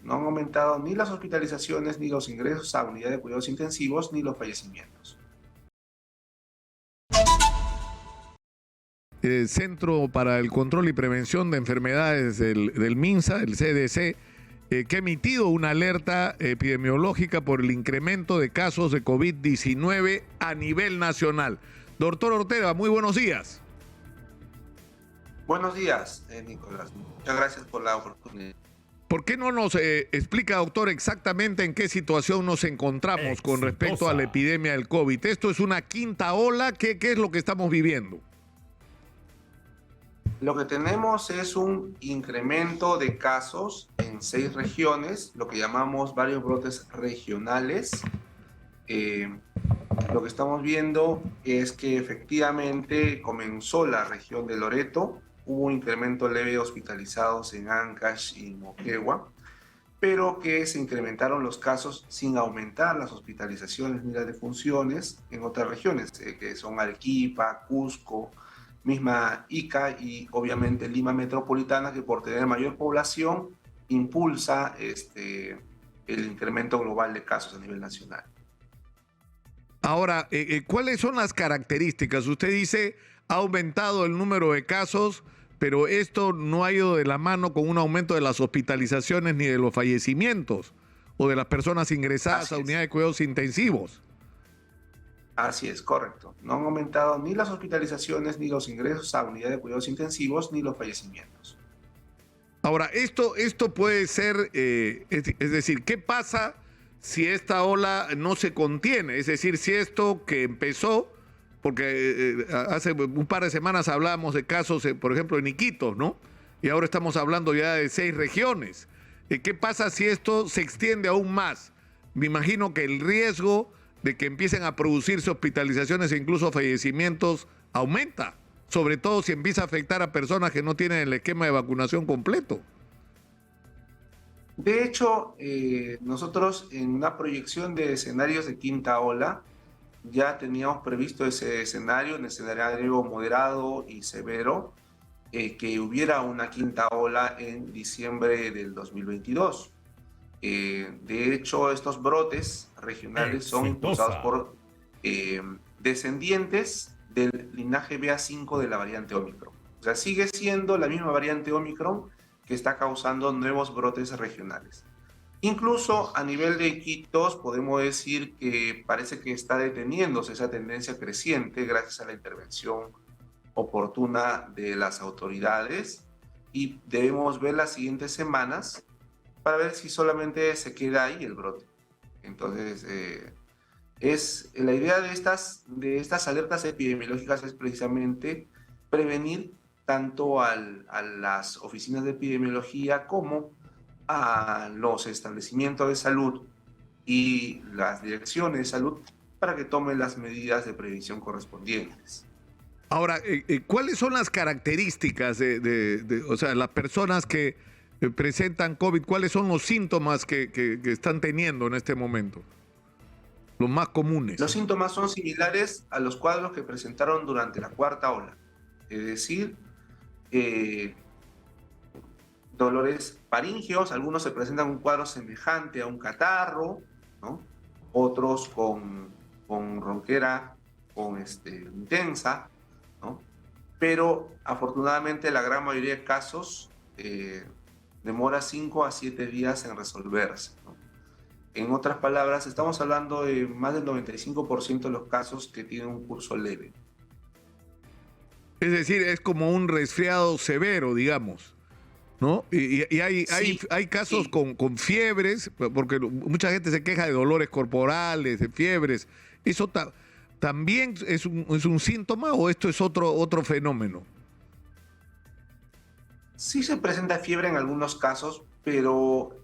No han aumentado ni las hospitalizaciones, ni los ingresos a unidad de cuidados intensivos, ni los fallecimientos. Centro para el Control y Prevención de Enfermedades del MINSA, el CDC, que ha emitido una alerta epidemiológica por el incremento de casos de COVID-19 a nivel nacional. Doctor Ortega, muy buenos días. Buenos días, Nicolás. Muchas gracias por la oportunidad. ¿Por qué no nos explica, doctor, exactamente en qué situación nos encontramos con respecto a la epidemia del COVID? ¿Esto es una quinta ola? ¿Qué es lo que estamos viviendo? Lo que tenemos es un incremento de casos en 6 regiones, lo que llamamos varios brotes regionales. Lo que estamos viendo es que efectivamente comenzó la región de Loreto, hubo un incremento leve de hospitalizados en Ancash y Moquegua, pero que se incrementaron los casos sin aumentar las hospitalizaciones ni las defunciones en otras regiones, que son Arequipa, Cusco, misma Ica y obviamente Lima Metropolitana, que por tener mayor población impulsa el incremento global de casos a nivel nacional. Ahora, ¿cuáles son las características? Usted dice, ha aumentado el número de casos, pero esto no ha ido de la mano con un aumento de las hospitalizaciones ni de los fallecimientos o de las personas ingresadas a unidades de cuidados intensivos. Así es, correcto. No han aumentado ni las hospitalizaciones, ni los ingresos a unidad de cuidados intensivos, ni los fallecimientos. Ahora, esto puede ser, es decir, ¿qué pasa si esta ola no se contiene? Es decir, si esto que empezó, porque hace un par de semanas hablábamos de casos, por ejemplo, en Iquitos, ¿no? Y ahora estamos hablando ya de 6 regiones. ¿Qué pasa si esto se extiende aún más? Me imagino que el riesgo de que empiecen a producirse hospitalizaciones e incluso fallecimientos aumenta, sobre todo si empieza a afectar a personas que no tienen el esquema de vacunación completo. De hecho, nosotros en una proyección de escenarios de quinta ola ya teníamos previsto ese escenario, un escenario moderado y severo, que hubiera una quinta ola en diciembre del 2022. De hecho, estos brotes regionales son impulsados por descendientes del linaje BA5 de la variante Omicron. O sea, sigue siendo la misma variante Omicron que está causando nuevos brotes regionales. Incluso a nivel de Iquitos podemos decir que parece que está deteniéndose esa tendencia creciente gracias a la intervención oportuna de las autoridades y debemos ver las siguientes semanas para ver si solamente se queda ahí el brote. Entonces, la idea de estas alertas epidemiológicas es precisamente prevenir tanto a las oficinas de epidemiología como a los establecimientos de salud y las direcciones de salud para que tomen las medidas de prevención correspondientes. Ahora, ¿cuáles son las características o sea, las personas que presentan COVID? ¿Cuáles son los síntomas que están teniendo en este momento? Los más comunes. Los síntomas son similares a los cuadros que presentaron durante la cuarta ola, es decir, dolores faringeos, algunos se presentan un cuadro semejante a un catarro, ¿no? Otros con ronquera intensa, ¿no? Pero afortunadamente la gran mayoría de casos demora 5 a 7 días en resolverse, ¿no? En otras palabras, estamos hablando de más del 95% de los casos que tienen un curso leve. Es decir, es como un resfriado severo, digamos, ¿no? Y hay casos sí. con fiebres, porque mucha gente se queja de dolores corporales, de fiebres. ¿Eso también es un síntoma o esto es otro fenómeno? Sí se presenta fiebre en algunos casos, pero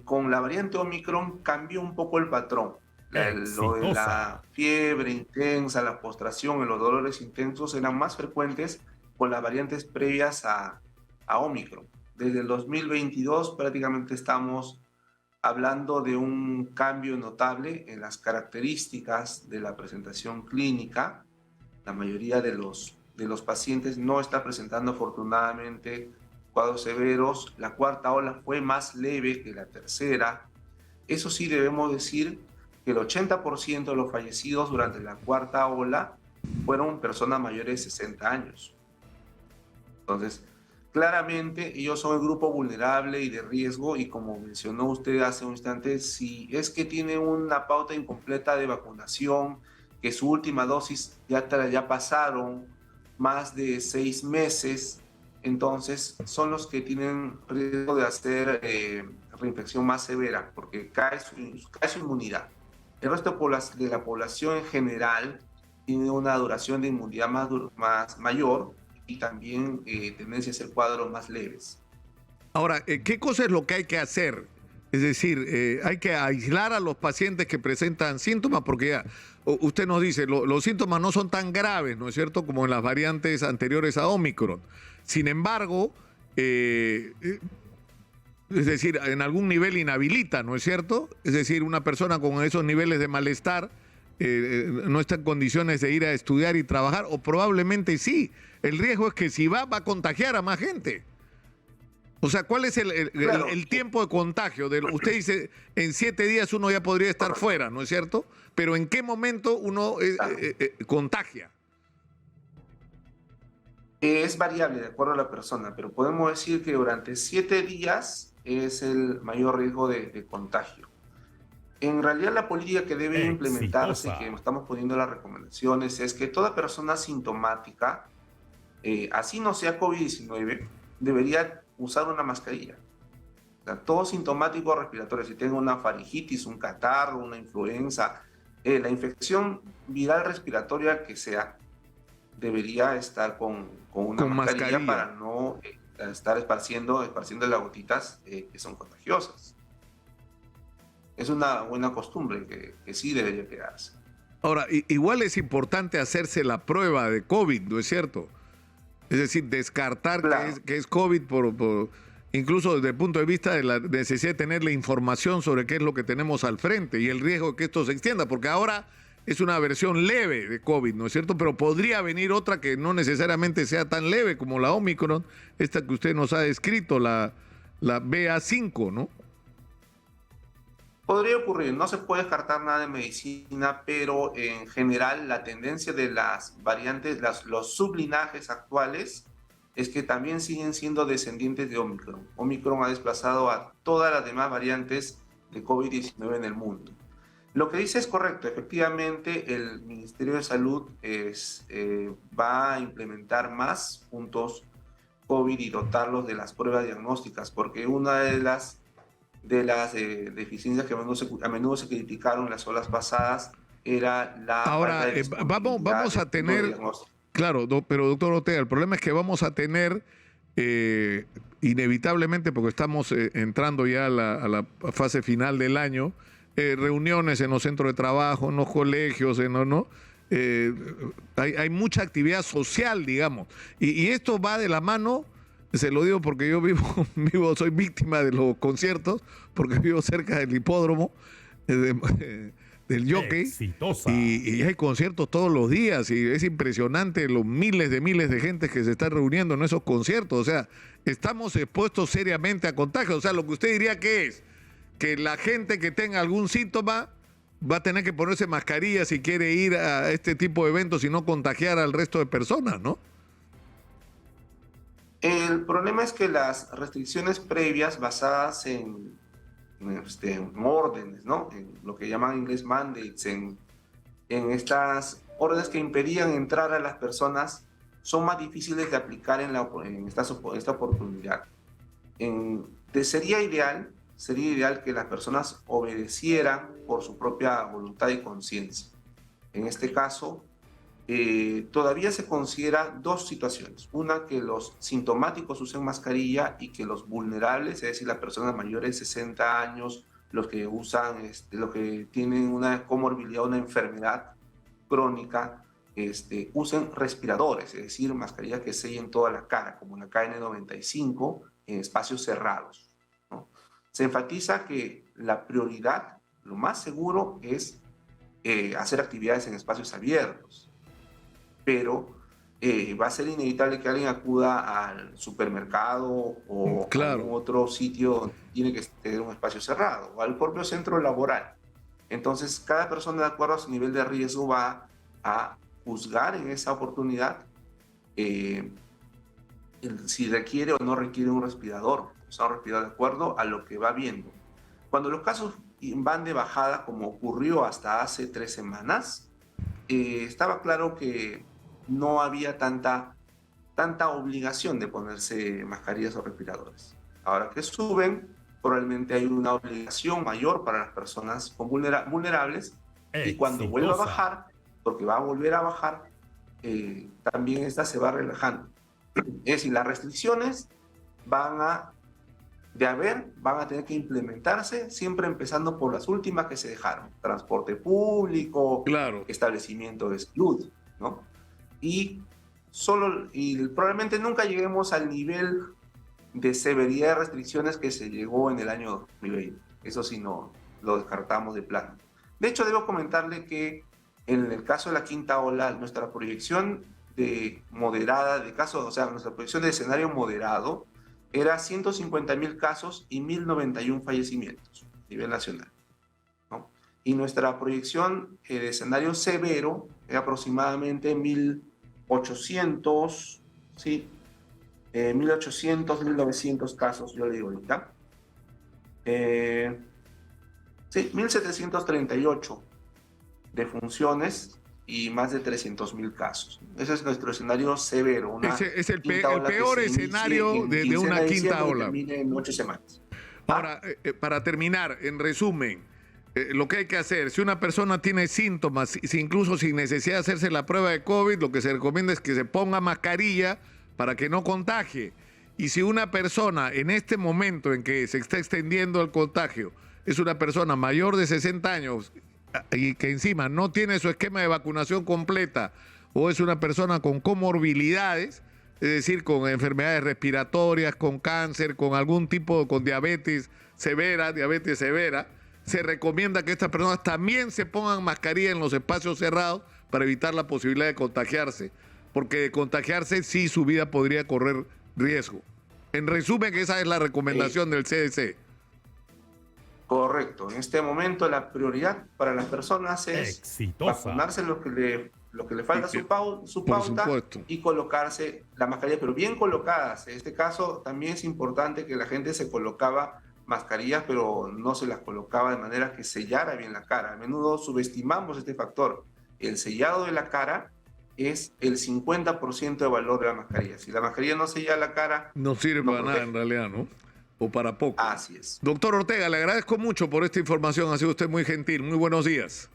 con la variante Omicron cambió un poco el patrón. Lo de la fiebre intensa, la postración y los dolores intensos eran más frecuentes con las variantes previas a Omicron. Desde el 2022 prácticamente estamos hablando de un cambio notable en las características de la presentación clínica. La mayoría de los pacientes no está presentando afortunadamente cuadros severos. La cuarta ola fue más leve que la tercera. Eso sí, debemos decir que el 80% de los fallecidos durante la cuarta ola fueron personas mayores de 60 años. Entonces, claramente ellos son el grupo vulnerable y de riesgo, y como mencionó usted hace un instante, si es que tiene una pauta incompleta de vacunación, que su última dosis ya pasaron más de 6 meses, entonces son los que tienen riesgo de hacer reinfección más severa, porque cae su inmunidad. El resto de la población en general tiene una duración de inmunidad más mayor, y también tendencia a ser cuadros más leves. Ahora, ¿qué cosa es lo que hay que hacer? Es decir, hay que aislar a los pacientes que presentan síntomas, porque ya usted nos dice, los síntomas no son tan graves, ¿no es cierto?, como en las variantes anteriores a Omicron. Sin embargo, es decir, en algún nivel inhabilita, ¿no es cierto? Es decir, una persona con esos niveles de malestar no está en condiciones de ir a estudiar y trabajar, o probablemente sí. El riesgo es que si va a contagiar a más gente. O sea, ¿cuál es el tiempo de contagio? Usted dice, en 7 días uno ya podría estar fuera, ¿no es cierto? Pero ¿en qué momento uno contagia? Es variable de acuerdo a la persona, pero podemos decir que durante 7 días es el mayor riesgo de contagio. En realidad, la política que debe implementarse, que estamos poniendo las recomendaciones, es que toda persona sintomática, así no sea COVID-19, debería usar una mascarilla. O sea, todo sintomático respiratorio, si tengo una faringitis, un catarro, una influenza, la infección viral respiratoria que sea, debería estar con una mascarilla para no estar esparciendo las gotitas que son contagiosas. Es una buena costumbre que sí debería quedarse. Ahora, igual es importante hacerse la prueba de COVID, ¿no es cierto? Es decir, descartar que es COVID incluso desde el punto de vista de la necesidad de tener la información sobre qué es lo que tenemos al frente y el riesgo de que esto se extienda, porque ahora es una versión leve de COVID, ¿no es cierto? Pero podría venir otra que no necesariamente sea tan leve como la Omicron, esta que usted nos ha descrito, la BA5, ¿no? Podría ocurrir, no se puede descartar nada de medicina, pero en general la tendencia de las variantes, los sublinajes actuales, es que también siguen siendo descendientes de Omicron. Omicron ha desplazado a todas las demás variantes de COVID-19 en el mundo. Lo que dice es correcto, efectivamente el Ministerio de Salud va a implementar más puntos COVID y dotarlos de las pruebas diagnósticas, porque una de las deficiencias que a menudo se criticaron en las olas pasadas era la Ahora, falta de vamos a tener, claro, pero doctor Ortega, el problema es que vamos a tener inevitablemente, porque estamos entrando ya a la fase final del año, reuniones en los centros de trabajo, en los colegios, hay mucha actividad social, digamos, y esto va de la mano. Se lo digo porque yo soy víctima de los conciertos, porque vivo cerca del hipódromo, del Jockey, y hay conciertos todos los días, y es impresionante los miles de gente que se está reuniendo en esos conciertos. O sea, estamos expuestos seriamente a contagios. O sea, lo que usted diría que la gente que tenga algún síntoma va a tener que ponerse mascarilla si quiere ir a este tipo de eventos y no contagiar al resto de personas, ¿no? El problema es que las restricciones previas basadas en órdenes, ¿no? En lo que llaman en inglés mandates, en estas órdenes que impedían entrar a las personas, son más difíciles de aplicar en esta oportunidad. Sería ideal que las personas obedecieran por su propia voluntad y conciencia. En este caso, todavía se considera dos situaciones. Una, que los sintomáticos usen mascarilla, y que los vulnerables, es decir, las personas mayores de 60 años, los que los que tienen una comorbilidad, una enfermedad crónica, usen respiradores, es decir, mascarillas que sellen toda la cara, como la KN95, en espacios cerrados, ¿no? Se enfatiza que la prioridad, lo más seguro, es hacer actividades en espacios abiertos. Pero va a ser inevitable que alguien acuda al supermercado o a Claro. algún otro sitio donde tiene que tener un espacio cerrado, o al propio centro laboral. Entonces, cada persona, de acuerdo a su nivel de riesgo, va a juzgar en esa oportunidad si requiere o no requiere un respirador, o sea, un respirador de acuerdo a lo que va viendo. Cuando los casos van de bajada, como ocurrió hasta hace 3 semanas, estaba claro que no había tanta obligación de ponerse mascarillas o respiradores. Ahora que suben, probablemente hay una obligación mayor para las personas vulnerables, y cuando vuelva a bajar, porque va a volver a bajar, también esta se va relajando. Es decir, las restricciones van a tener que implementarse, siempre empezando por las últimas que se dejaron: transporte público, Claro. establecimiento de salud, ¿no? Y probablemente nunca lleguemos al nivel de severidad de restricciones que se llegó en el año 2020. Eso sí, no lo descartamos de plano. De hecho, debo comentarle que en el caso de la quinta ola, nuestra proyección nuestra proyección de escenario moderado era 150.000 casos y 1.091 fallecimientos a nivel nacional, ¿no? Y nuestra proyección de escenario severo era aproximadamente 1.800, ¿sí? 1.800, 1.900 casos, yo le digo ahorita. Sí, 1.738 defunciones y más de 300.000 casos. Ese es nuestro escenario severo. Es el peor escenario de una quinta ola. Termine en 8 semanas. Ahora, para terminar, en resumen, lo que hay que hacer, si una persona tiene síntomas, incluso sin necesidad de hacerse la prueba de COVID, lo que se recomienda es que se ponga mascarilla para que no contagie. Y si una persona en este momento en que se está extendiendo el contagio es una persona mayor de 60 años y que encima no tiene su esquema de vacunación completa, o es una persona con comorbilidades, es decir, con enfermedades respiratorias, con cáncer, con algún tipo, con diabetes severa, se recomienda que estas personas también se pongan mascarilla en los espacios cerrados para evitar la posibilidad de contagiarse, porque de contagiarse sí su vida podría correr riesgo. En resumen, esa es la recomendación del CDC. Correcto. En este momento la prioridad para las personas es vacunarse lo que le falta su pauta y colocarse la mascarilla, pero bien colocadas. En este caso también es importante que la gente se colocaba mascarillas, pero no se las colocaba de manera que sellara bien la cara. A menudo subestimamos este factor. El sellado de la cara es el 50% de valor de la mascarilla. Si la mascarilla no sella la cara, no sirve para nada en realidad, ¿no? O para poco. Así es. Doctor Ortega, le agradezco mucho por esta información. Ha sido usted muy gentil. Muy buenos días.